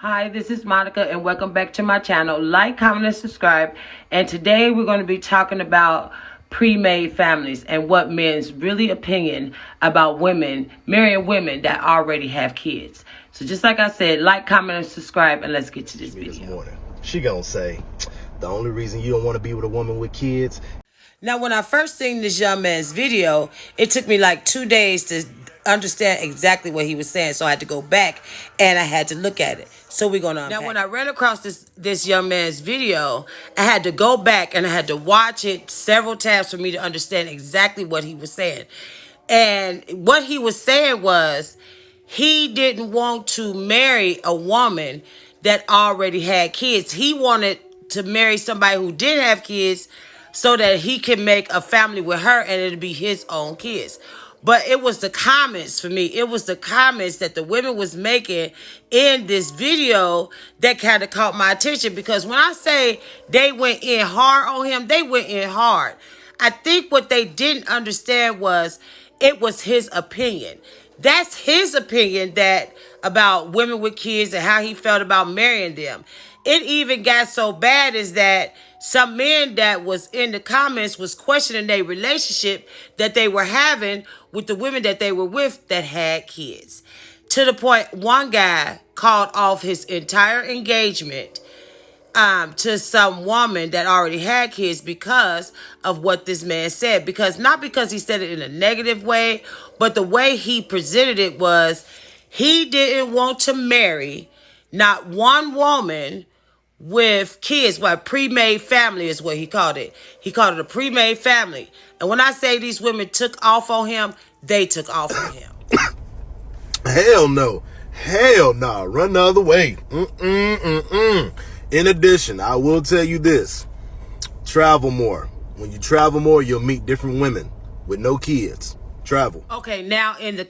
Hi, this is Monica and welcome back to my channel. Like, comment, and subscribe. And today we're going to be talking about pre-made families and what men's really opinion about women, marrying women that already have kids. So just like I said, like, comment, and subscribe, and let's get to this video. This morning, she gonna say, the only reason you don't want to be with a woman with kids. Now, when I first seen this young man's video, it took me like 2 days to understand exactly what he was saying. So I had to go back and I had to look at it. So we're going to unpack. Now, when I ran across this young man's video, I had to go back and I had to watch it several times for me to understand exactly what he was saying. And what he was saying was he didn't want to marry a woman that already had kids. He wanted to marry somebody who did have kids so that he can make a family with her and it'll be his own kids. But it was the comments for me. It was the comments that the women was making in this video that kind of caught my attention. Because when I say they went in hard on him, they went in hard. I think what they didn't understand was it was his opinion. That's his opinion that about women with kids and how he felt about marrying them. It even got so bad as that some men that was in the comments was questioning their relationship that they were having with the women that they were with that had kids. To the point one guy called off his entire engagement to some woman that already had kids because of what this man said. Not because he said it in a negative way, but the way he presented it was he didn't want to marry not one woman with kids. Well, pre-made family is what he called it. He called it a pre-made family. And when I say these women took off on him, they took off on him. Hell no. Hell no. Run the other way. In addition, I will tell you this. Travel more. When you travel more, you'll meet different women with no kids. Travel. Okay, now in the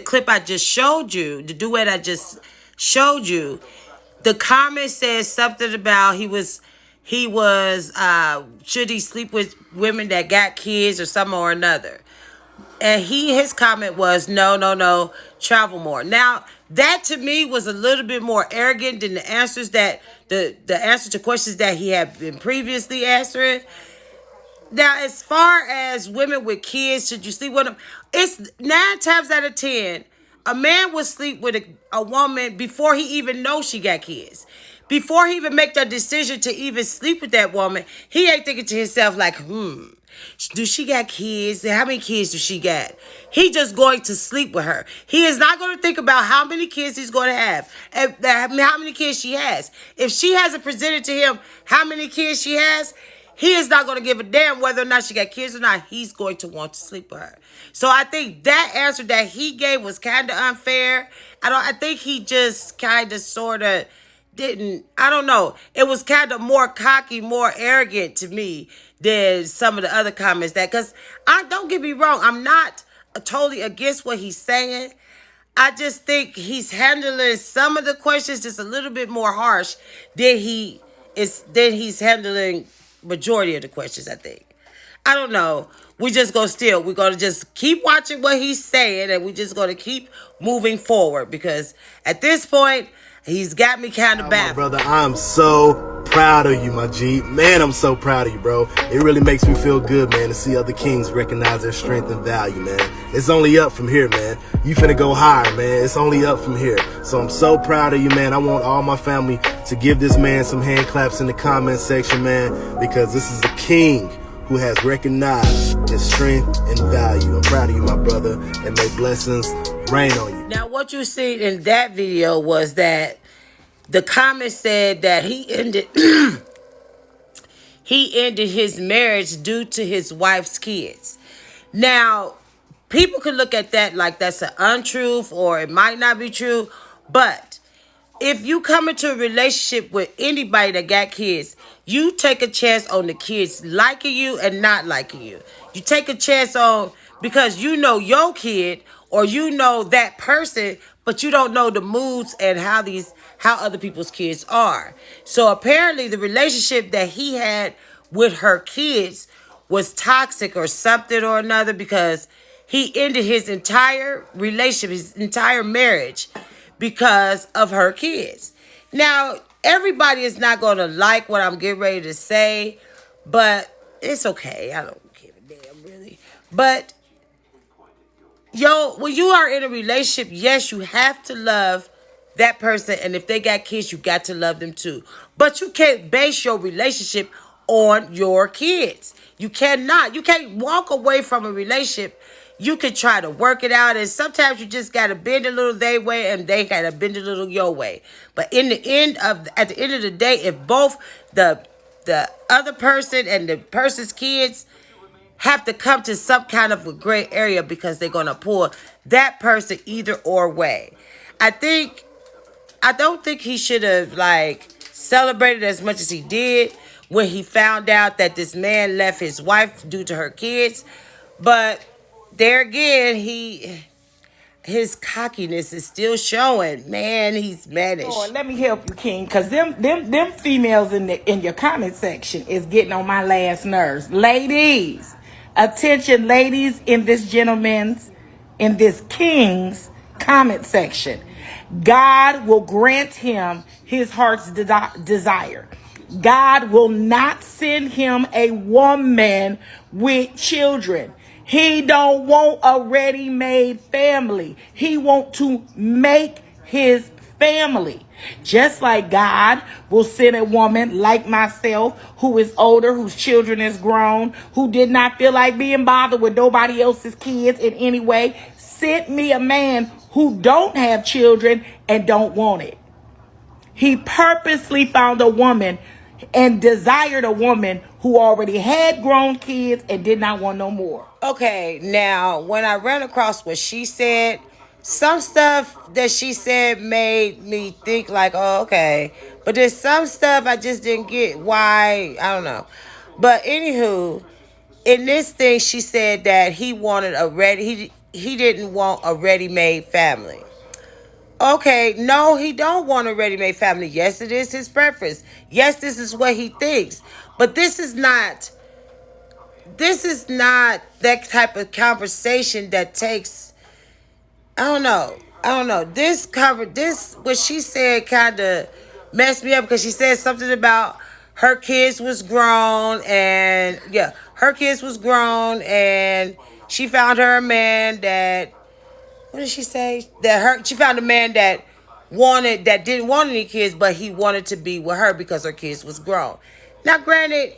clip I just showed you, the duet I just showed you, the comment says something about he was should he sleep with women that got kids or something or another. And his comment was no, travel more. Now, that to me was a little bit more arrogant than the answers that the answer to questions that he had been previously answering. Now, as far as women with kids, should you sleep with them? It's 9 times out of 10, a man will sleep with a woman before he even knows she got kids. Before he even make that decision to even sleep with that woman, he ain't thinking to himself like, do she got kids? How many kids does she got? He just going to sleep with her. He is not going to think about how many kids he's going to have and how many kids she has. If she hasn't presented to him how many kids she has, he is not going to give a damn whether or not she got kids or not. He's going to want to sleep with her. So I think that answer that he gave was kind of unfair. I think he just kind of sort of didn't, I don't know. It was kind of more cocky, more arrogant to me than some of the other comments because don't get me wrong. I'm not totally against what he's saying. I just think he's handling some of the questions just a little bit more harsh than he's handling majority of the questions, I think. I don't know. We're going to just keep watching what he's saying and we're just going to keep moving forward because at this point, he's got me kind of baffled. Brother, I'm so proud of you, my G. Man, I'm so proud of you, bro. It really makes me feel good, man, to see other kings recognize their strength and value, man. It's only up from here, man. You finna go higher, man. It's only up from here. So I'm so proud of you, man. I want all my family to give this man some hand claps in the comment section, man, because this is a king who has recognized his strength and value. I'm proud of you, my brother, and may blessings rain on you. Now, what you see in that video was that the comment said that he ended his marriage due to his wife's kids. Now, people could look at that like that's an untruth or it might not be true, but if you come into a relationship with anybody that got kids, you take a chance on the kids liking you and not liking you. You take a chance on because you know your kid or you know that person, but you don't know the moods and how other people's kids are. So apparently the relationship that he had with her kids was toxic or something or another because he ended his entire relationship, his entire marriage because of her kids. Now, everybody is not going to like what I'm getting ready to say, but it's okay. I don't give a damn, really. But, when you are in a relationship, yes, you have to love that person. And if they got kids, you got to love them too. But you can't base your relationship on your kids. You cannot. You can't walk away from a relationship. You can try to work it out, and sometimes you just gotta bend a little their way, and they gotta bend a little your way. But at the end of the day, if both the other person and the person's kids have to come to some kind of a gray area because they're gonna pull that person either or way. I don't think he should have celebrated as much as he did when he found out that this man left his wife due to her kids. But there again, his cockiness is still showing. Man, he's managed. Oh, let me help you, King, because them females in your comment section is getting on my last nerves. Ladies, attention, ladies, in this king's comment section. God will grant him his heart's desire. God will not send him a woman with children. He don't want a ready-made family. He want to make his family. Just like God will send a woman like myself who is older, whose children is grown, who did not feel like being bothered with nobody else's kids in any way, sent me a man who don't have children and don't want it. He purposely found a woman and desired a woman who already had grown kids and did not want no more. Okay, now, when I ran across what she said, some stuff that she said made me think like, oh, okay. But there's some stuff I just didn't get why, I don't know. But anywho, in this thing, she said that he wanted he didn't want a ready-made family. Okay, no, he don't want a ready-made family. Yes, it is his preference. Yes, this is what he thinks. But this is not that type of conversation that takes, I don't know. What she said kind of messed me up because she said something about her kids was grown and she found her a man that, what did she say? She found a man that didn't want any kids, but he wanted to be with her because her kids was grown. Now, granted,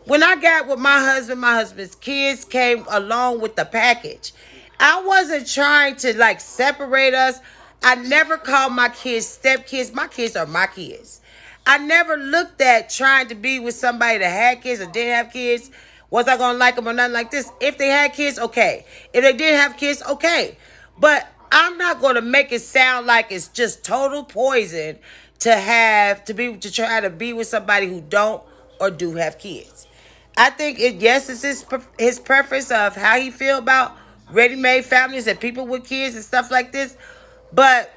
when I got with my husband's kids came along with the package. I wasn't trying to separate us. I never called my kids stepkids. My kids are my kids. I never looked at trying to be with somebody that had kids or didn't have kids. Was I going to like them or nothing like this? If they had kids, okay. If they didn't have kids, okay. But I'm not going to make it sound like it's just total poison to try to be with somebody who don't or do have kids. I think it's his preference of how he feel about ready-made families and people with kids and stuff like this. But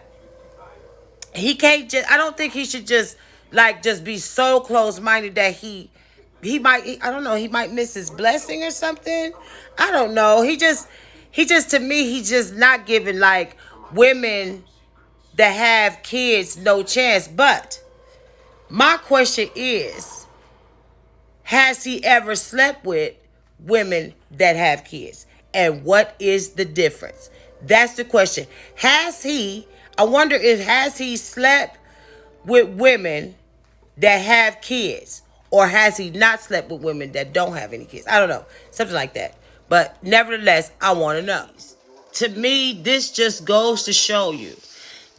he can't I don't think he should just be so close-minded that he might miss his blessing or something. I don't know. He just to me, he's just not giving women that have kids no chance. But my question is, has he ever slept with women that have kids? And what is the difference? That's the question. Has he slept with women that have kids? Or has he not slept with women that don't have any kids? I don't know. Something like that. But nevertheless, I want to know. To me, this just goes to show you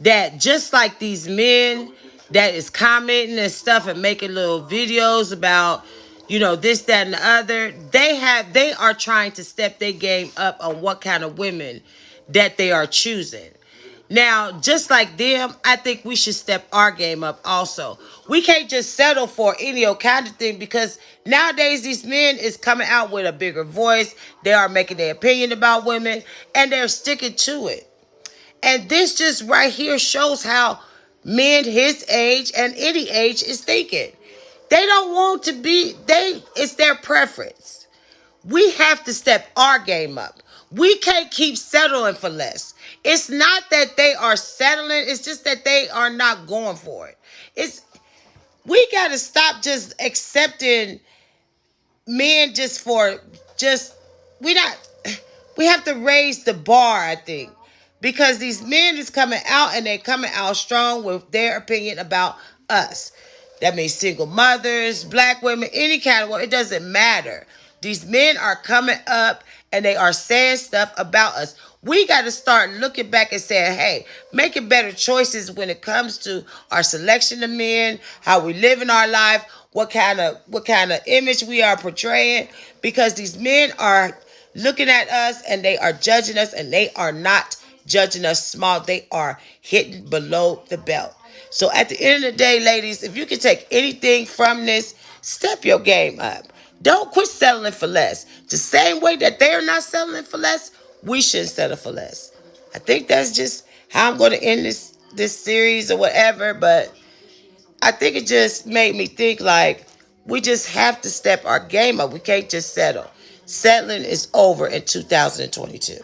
that just like these men that is commenting and stuff and making little videos about, this, that, and the other, they are trying to step their game up on what kind of women that they are choosing. Now, just like them, I think we should step our game up also. We can't just settle for any old kind of thing because nowadays these men is coming out with a bigger voice. They are making their opinion about women and they're sticking to it. And this just right here shows how men his age and any age is thinking. They don't want to be, it's their preference. We have to step our game up. We can't keep settling for less. It's not that they are settling. It's just that they are not going for it. We got to stop just accepting men we have to raise the bar, I think. Because these men is coming out and they're coming out strong with their opinion about us. That means single mothers, black women, any kind of woman. It doesn't matter. These men are coming up and they are saying stuff about us. We got to start looking back and saying, hey, making better choices when it comes to our selection of men, how we live in our life, what kind of image we are portraying. Because these men are looking at us and they are judging us, and they are not judging us small. They are hitting below the belt. So at the end of the day, ladies, if you can take anything from this, step your game up. Don't quit settling for less. The same way that they're not settling for less, we shouldn't settle for less. I think that's just how I'm going to end this series or whatever. But I think it just made me think like we just have to step our game up. We can't just settle. Settling is over in 2022.